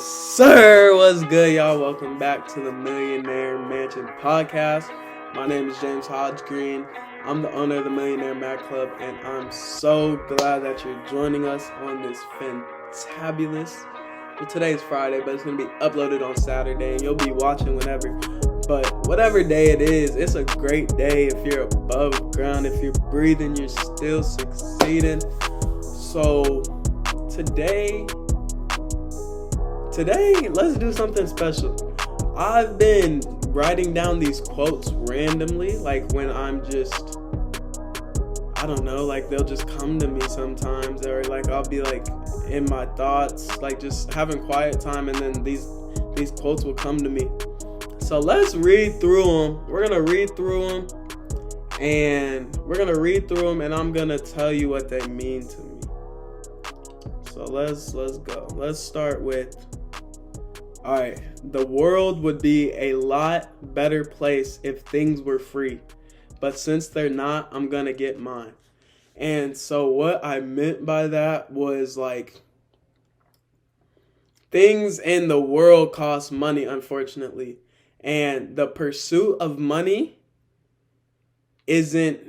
Sir, what's good, y'all? Welcome back to the Millionaire Mansion podcast. My name is James Hodge Green. I'm the owner of the Millionaire Mac Club, and I'm so glad that you're joining us on this fantabulous. Well, today's Friday, but it's going to be uploaded on Saturday, and you'll be watching whenever. But whatever day it is, it's a great day. If you're above ground, if you're breathing, you're still succeeding. So today, let's do something special. I've been writing down these quotes randomly, like when I'm just, I don't know, like they'll just come to me sometimes, or like I'll be like in my thoughts, like just having quiet time, and then these quotes will come to me. So let's read through them. We're gonna read through them, and I'm gonna tell you what they mean to me. So let's go. Let's start with, all right, the world would be a lot better place if things were free, but since they're not, I'm gonna get mine. And so what I meant by that was like, things in the world cost money, unfortunately, and the pursuit of money isn't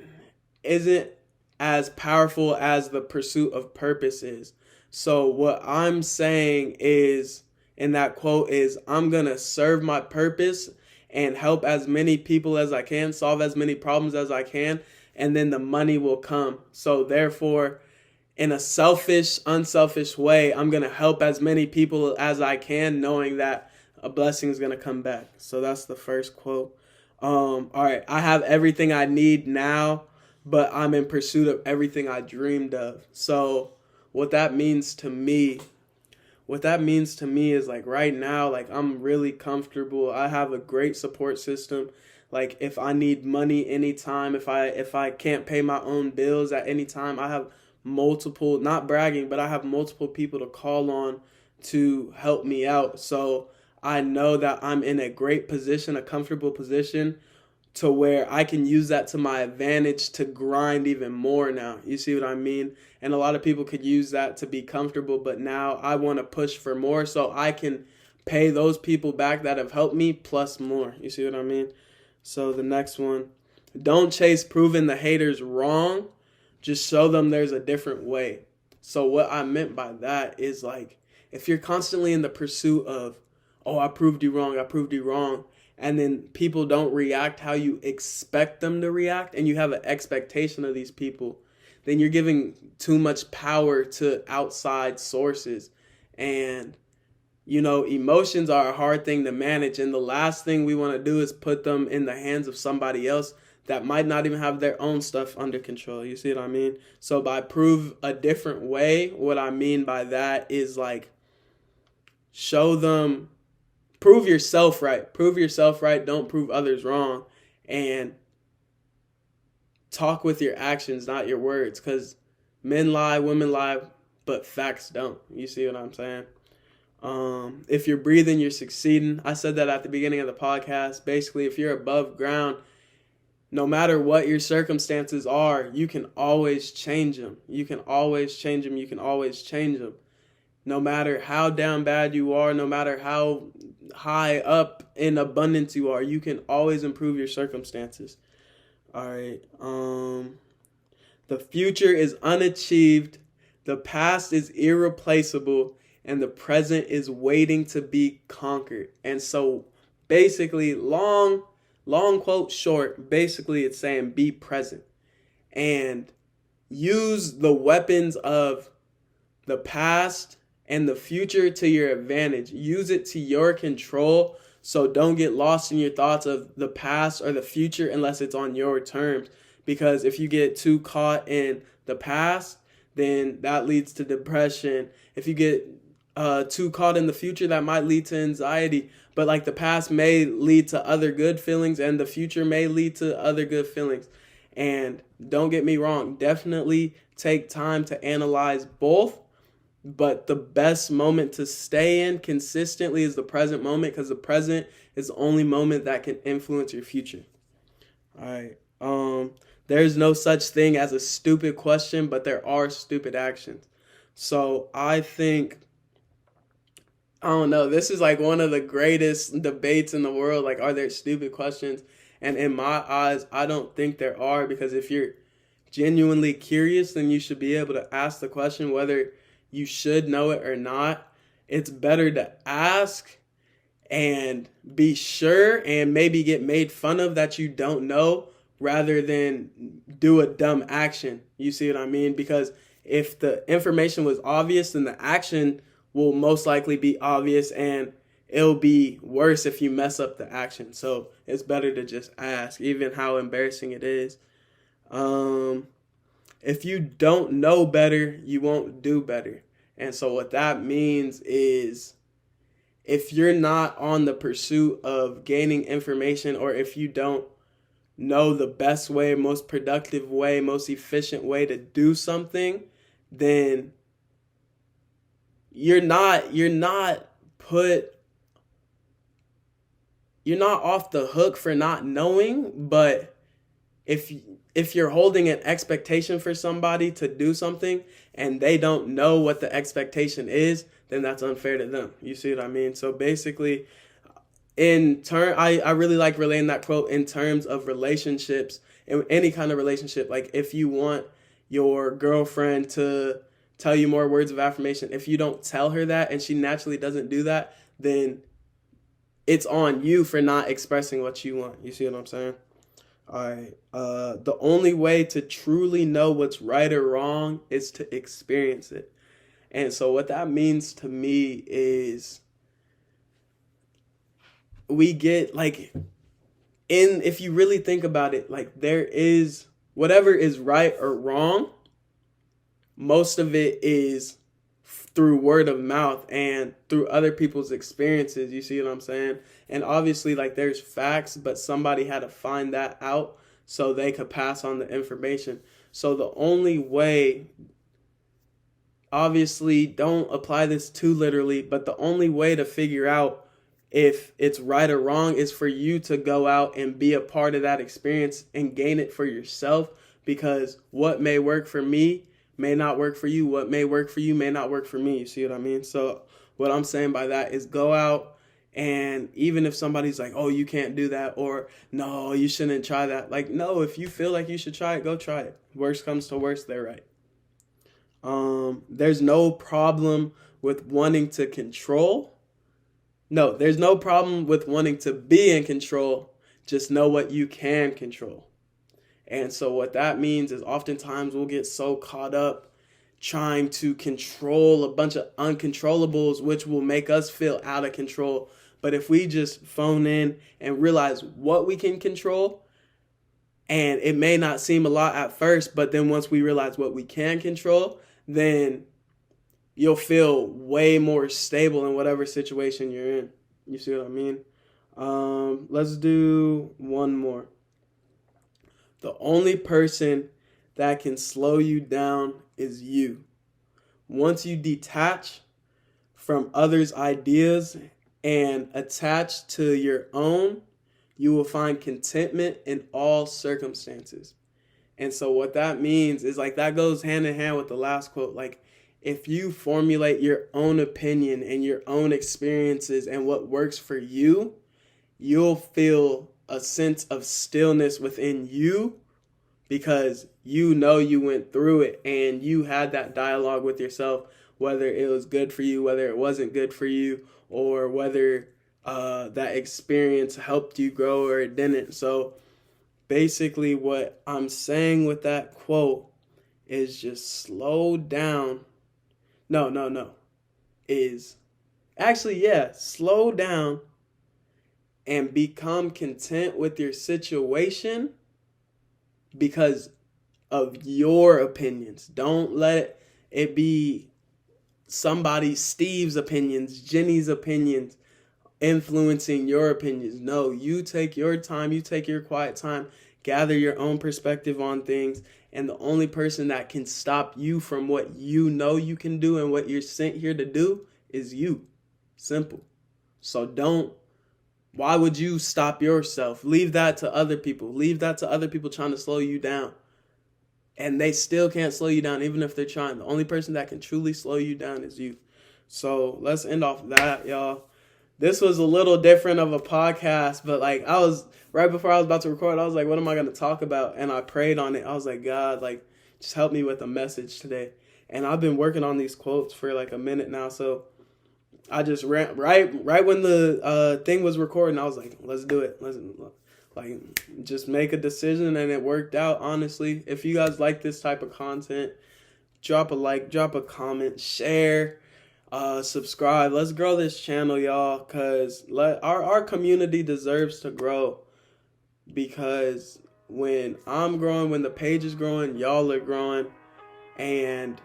as powerful as the pursuit of purpose is. So what I'm saying is, in that quote, is I'm going to serve my purpose and help as many people as I can, solve as many problems as I can, and then the money will come. So therefore, in a selfish, unselfish way, I'm going to help as many people as I can, knowing that a blessing is going to come back. So that's the first quote. All right, I have everything I need now, but I'm in pursuit of everything I dreamed of. So what that means to me is like right now, like I'm really comfortable. I have a great support system. Like if I need money anytime, if I can't pay my own bills at any time, I have multiple, not bragging, but I have multiple people to call on to help me out. So I know that I'm in a great position, a comfortable position, to where I can use that to my advantage to grind even more now. You see what I mean? And a lot of people could use that to be comfortable, but now I want to push for more so I can pay those people back that have helped me plus more. You see what I mean? So the next one, don't chase proving the haters wrong. Just show them there's a different way. So what I meant by that is like, if you're constantly in the pursuit of, oh, I proved you wrong, and then people don't react how you expect them to react, and you have an expectation of these people, then you're giving too much power to outside sources. And, you know, emotions are a hard thing to manage, and the last thing we want to do is put them in the hands of somebody else that might not even have their own stuff under control. You see what I mean? So by prove a different way, what I mean by that is like, show them, prove yourself right. Don't prove others wrong. And talk with your actions, not your words. Because men lie, women lie, but facts don't. You see what I'm saying? If you're breathing, you're succeeding. I said that at the beginning of the podcast. Basically, if you're above ground, no matter what your circumstances are, you can always change them. No matter how down bad you are, no matter how high up in abundance you are, you can always improve your circumstances. All right. The future is unachieved, the past is irreplaceable, and the present is waiting to be conquered. And so basically, long quote short, basically it's saying be present and use the weapons of the past and the future to your advantage. Use it to your control. So don't get lost in your thoughts of the past or the future unless it's on your terms. Because if you get too caught in the past, then that leads to depression. If you get too caught in the future, that might lead to anxiety. But like the past may lead to other good feelings and the future may lead to other good feelings. And don't get me wrong, definitely take time to analyze both. But the best moment to stay in consistently is the present moment, because the present is the only moment that can influence your future. All right. There's no such thing as a stupid question, but there are stupid actions. So I think I don't know. This is like one of the greatest debates in the world. Like, are there stupid questions? And in my eyes, I don't think there are, because if you're genuinely curious, then you should be able to ask the question whether you should know it or not. It's better to ask and be sure and maybe get made fun of that you don't know, rather than do a dumb action. You see what I mean? Because if the information was obvious, then the action will most likely be obvious, and it'll be worse if you mess up the action. So it's better to just ask, even how embarrassing it is. If you don't know better, you won't do better. And so what that means is, if you're not on the pursuit of gaining information, or if you don't know the best way, most productive way, most efficient way to do something, then put you're not off the hook for not knowing. But if you're holding an expectation for somebody to do something and they don't know what the expectation is, then that's unfair to them. You see what I mean? So basically, I really like relaying that quote in terms of relationships, in any kind of relationship. Like, if you want your girlfriend to tell you more words of affirmation, if you don't tell her that and she naturally doesn't do that, then it's on you for not expressing what you want. You see what I'm saying? All right. The only way to truly know what's right or wrong is to experience it. And so what that means to me is, we get like, if you really think about it, like, there is whatever is right or wrong, most of it is through word of mouth and through other people's experiences. You see what I'm saying? And obviously, like, there's facts, but somebody had to find that out so they could pass on the information. So the only way, obviously don't apply this too literally, but the only way to figure out if it's right or wrong is for you to go out and be a part of that experience and gain it for yourself. Because what may work for me may not work for you. What may work for you may not work for me. You see what I mean? So what I'm saying by that is, go out, and even if somebody's like, oh, you can't do that, or no, you shouldn't try that. Like, no, if you feel like you should try it, go try it. Worst comes to worst, they're right. There's no problem with wanting to control. No, there's no problem with wanting to be in control. Just know what you can control. And so what that means is, oftentimes we'll get so caught up trying to control a bunch of uncontrollables, which will make us feel out of control. But if we just phone in and realize what we can control, and it may not seem a lot at first, but then once we realize what we can control, then you'll feel way more stable in whatever situation you're in. You see what I mean? Let's do one more. The only person that can slow you down is you. Once you detach from others' ideas and attach to your own, you will find contentment in all circumstances. And so what that means is, like, that goes hand in hand with the last quote. Like, if you formulate your own opinion and your own experiences and what works for you, you'll feel a sense of stillness within you, because you know you went through it and you had that dialogue with yourself, whether it was good for you, whether it wasn't good for you, or whether that experience helped you grow or it didn't. So basically what I'm saying with that quote is, just slow down. No. Slow down and become content with your situation because of your opinions. Don't let it be Steve's opinions, Jenny's opinions influencing your opinions. No, you take your time, you take your quiet time, gather your own perspective on things, and the only person that can stop you from what you know you can do and what you're sent here to do is you. Simple. So why would you stop yourself? Leave that to other people. Leave that to other people trying to slow you down. And they still can't slow you down, even if they're trying. The only person that can truly slow you down is you. So let's end off that, y'all. This was a little different of a podcast, but like I was right before I was about to record, I was like, what am I going to talk about? And I prayed on it. I was like, God, like just help me with a message today. And I've been working on these quotes for like a minute now. So I just ran right when the thing was recording. I was like, let's do it. Let's like just make a decision, and it worked out. Honestly, if you guys like this type of content, drop a like, drop a comment, share. Subscribe. Let's grow this channel, y'all, because our community deserves to grow, because when I'm growing, when the page is growing, y'all are growing, and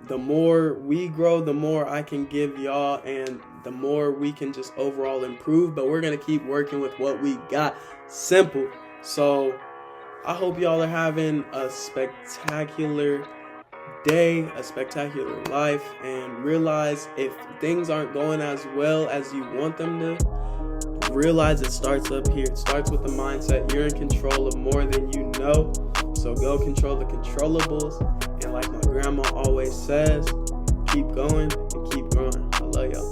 the more we grow, the more I can give y'all, and the more we can just overall improve. But we're going to keep working with what we got. Simple. So I hope y'all are having a spectacular day, a spectacular life, and realize if things aren't going as well as you want them to, realize it starts up here. It starts with the mindset. You're in control of more than you know, so go control the controllables. And like my grandma always says, keep going and keep growing. I love y'all.